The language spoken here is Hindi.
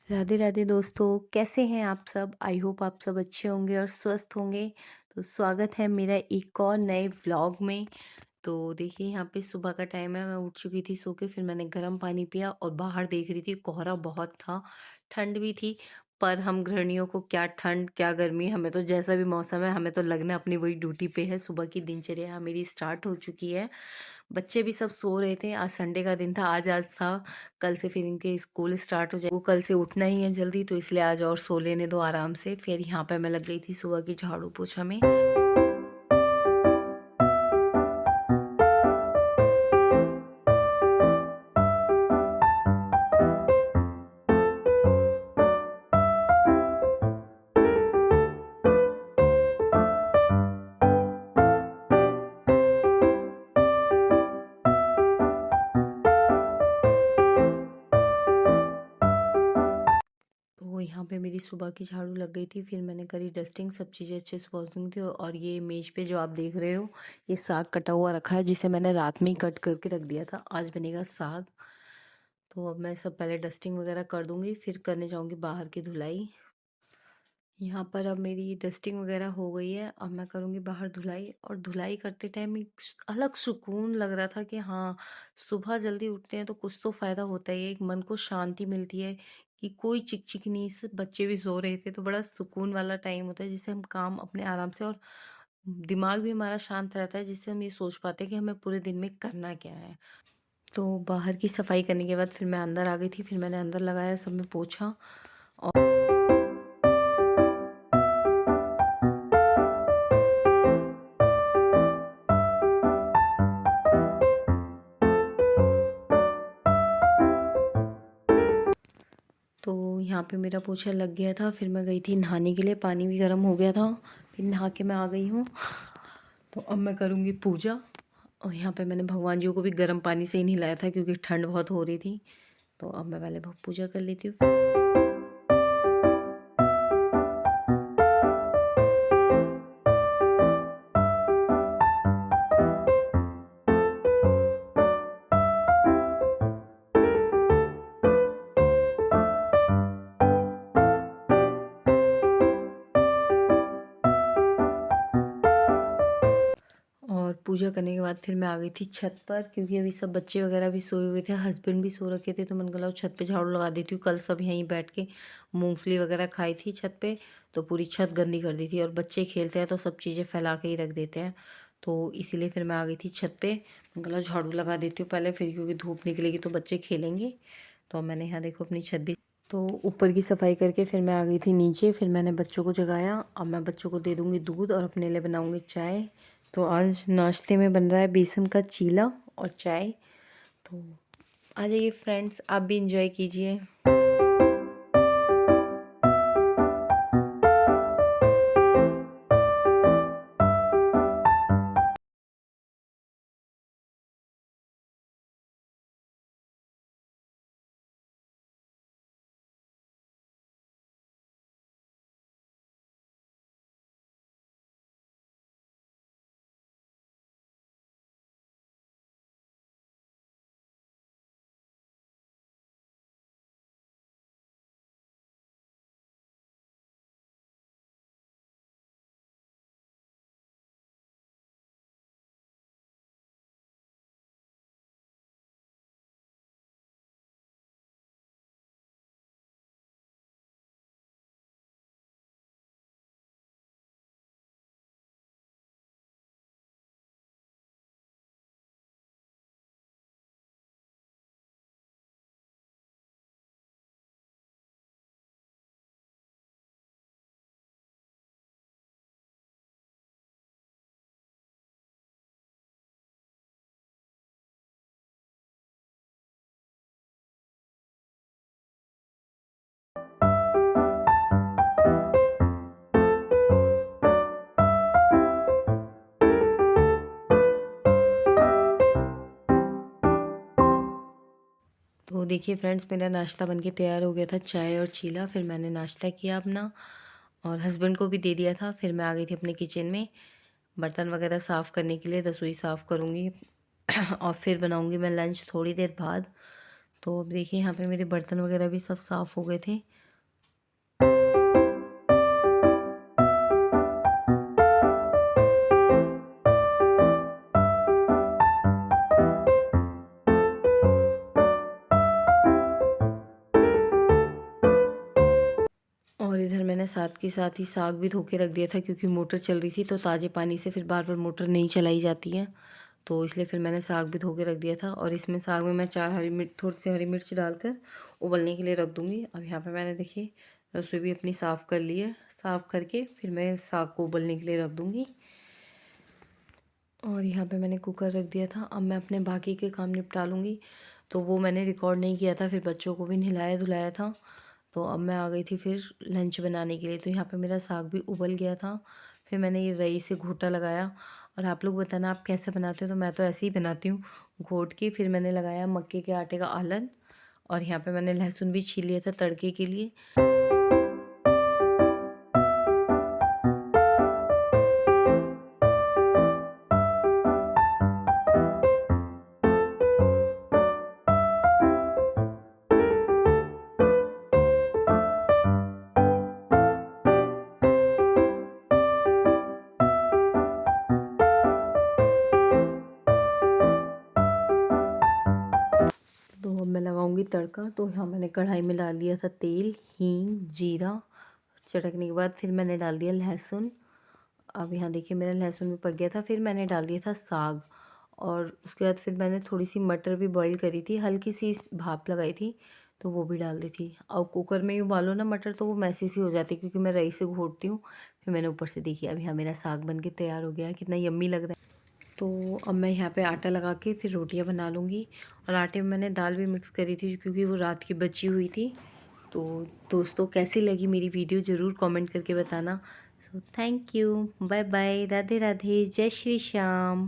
राधे राधे दोस्तों, कैसे हैं आप सब? आई होप आप सब अच्छे होंगे और स्वस्थ होंगे। तो स्वागत है मेरा एक और नए व्लॉग में। तो देखिए, यहाँ पे सुबह का टाइम है। मैं उठ चुकी थी सो के, फिर मैंने गर्म पानी पिया और बाहर देख रही थी, कोहरा बहुत था, ठंड भी थी। पर हम गृहिणियों को क्या ठंड क्या गर्मी, हमें तो जैसा भी मौसम है हमें तो लगना अपनी वही ड्यूटी पे है। सुबह की दिनचर्या मेरी स्टार्ट हो चुकी है। बच्चे भी सब सो रहे थे। आज संडे का दिन था, आज था। कल से फिर इनके स्कूल स्टार्ट हो जाए, वो कल से उठना ही है जल्दी, तो इसलिए आज और सो लेने दो आराम से। फिर यहाँ पे मैं लग गई थी सुबह की झाड़ू पोछा में। तो यहाँ पे मेरी सुबह की झाड़ू लग गई थी, फिर मैंने करी डस्टिंग, सब चीज़ें अच्छे से पहुँच गई थी। और ये मेज पे जो आप देख रहे हो, ये साग कटा हुआ रखा है, जिसे मैंने रात में ही कट करके रख दिया था। आज बनेगा साग। तो अब मैं सब पहले डस्टिंग वगैरह कर दूंगी, फिर करने जाऊंगी बाहर की धुलाई। यहाँ पर अब मेरी डस्टिंग वगैरह हो गई है, अब मैं करूँगी बाहर धुलाई। और धुलाई करते टाइम एक अलग सुकून लग रहा था कि हाँ, सुबह जल्दी उठते हैं तो कुछ तो फ़ायदा होता ही है, एक मन को शांति मिलती है कि कोई चिक-चिक नहीं, सब बच्चे भी सो रहे थे, तो बड़ा सुकून वाला टाइम होता है जिससे हम काम अपने आराम से, और दिमाग भी हमारा शांत रहता है, जिससे हम ये सोच पाते हैं कि हमें पूरे दिन में करना क्या है। तो बाहर की सफाई करने के बाद फिर मैं अंदर आ गई थी, फिर मैंने अंदर लगाया, सब में पोंछा। तो यहाँ पे मेरा पोछा लग गया था, फिर मैं गई थी नहाने के लिए, पानी भी गर्म हो गया था, फिर नहा के मैं आ गई हूँ। तो अब मैं करूँगी पूजा। और यहाँ पे मैंने भगवान जी को भी गर्म पानी से ही नहलाया था, क्योंकि ठंड बहुत हो रही थी। तो अब मैं पहले पूजा कर लेती हूँ। और पूजा करने के बाद फिर मैं आ गई थी छत पर, क्योंकि अभी सब बच्चे वगैरह भी सोए हुए थे, हस्बैंड भी सो रखे थे। तो मैंने कहा छत पे झाड़ू लगा देती हूँ, कल सब यहीं बैठ के मूंगफली वगैरह खाई थी छत पे, तो पूरी छत गंदी कर दी थी। और बच्चे खेलते हैं तो सब चीज़ें फैला के ही रख देते हैं, तो इसीलिए फिर मैं आ गई थी छत पे। मैंने कहा झाड़ू लगा देती हूँ पहले, फिर क्योंकि धूप निकलेगी तो बच्चे खेलेंगे। तो मैंने यहाँ देखो अपनी छत भी, तो ऊपर की सफाई करके फिर मैं आ गई थी नीचे। फिर मैंने बच्चों को जगाया, अब मैं बच्चों को दे दूँगी दूध और अपने लिए बनाऊँगी चाय। तो आज नाश्ते में बन रहा है बेसन का चीला और चाय। तो आ जाइए फ्रेंड्स, आप भी इंजॉय कीजिए। तो देखिए फ्रेंड्स, मेरा नाश्ता बनके तैयार हो गया था, चाय और चीला। फिर मैंने नाश्ता किया अपना और हस्बैंड को भी दे दिया था। फिर मैं आ गई थी अपने किचन में बर्तन वगैरह साफ़ करने के लिए, रसोई साफ़ करूँगी और फिर बनाऊँगी मैं लंच थोड़ी देर बाद। तो अब देखिए यहाँ पे मेरे बर्तन वगैरह भी सब साफ़ हो गए थे। और इधर मैंने साथ के साथ ही साग भी धो के रख दिया था, क्योंकि मोटर चल रही थी तो ताज़े पानी से फिर बार बार मोटर नहीं चलाई जाती है, तो इसलिए फिर मैंने साग भी धो के रख दिया था। और इसमें साग में मैं 4 हरी मिर्च, थोड़ी सी हरी मिर्च डालकर उबलने के लिए रख दूँगी। अब यहाँ पे मैंने देखिए रसोई भी अपनी साफ़ कर ली है। साफ़ करके फिर मैं साग को उबलने के लिए रख दूँगी। और यहाँ पे मैंने कुकर रख दिया था। अब मैं अपने बाकी के काम निपटा लूँगी। तो वो मैंने रिकॉर्ड नहीं किया था, फिर बच्चों को भी नहलाया धुलाया था। तो अब मैं आ गई थी फिर लंच बनाने के लिए। तो यहाँ पे मेरा साग भी उबल गया था। फिर मैंने ये रई से घोटा लगाया। और आप लोग बताना आप कैसे बनाते हो। तो मैं तो ऐसे ही बनाती हूँ, घोट के। फिर मैंने लगाया मक्के के आटे का आलन। और यहाँ पे मैंने लहसुन भी छील लिया था तड़के के लिए। तो अब मैं लगाऊंगी तड़का। तो यहाँ मैंने कढ़ाई में डाल दिया था तेल, हींग, जीरा। चटकने के बाद फिर मैंने डाल दिया लहसुन। अब यहाँ देखिए मेरा लहसुन भी पक गया था। फिर मैंने डाल दिया था साग। और उसके बाद फिर मैंने थोड़ी सी मटर भी बॉईल करी थी, हल्की सी भाप लगाई थी, तो वो भी डाल दी थी। और कुकर में ही उबालो ना मटर तो वो मैसी सी हो जाती है, क्योंकि मैं रई से घोटती हूँ। फिर मैंने ऊपर से देखिए अब यहाँ मेरा साग बन के तैयार हो गया है, कितना यम्मी लग रहा है। तो अब मैं यहाँ पे आटा लगा के फिर रोटियां बना लूँगी। और आटे में मैंने दाल भी मिक्स करी थी, क्योंकि वो रात की बची हुई थी। तो दोस्तों कैसी लगी मेरी वीडियो ज़रूर कमेंट करके बताना। So thank you, bye bye, Radhe Radhe, जय श्री श्याम।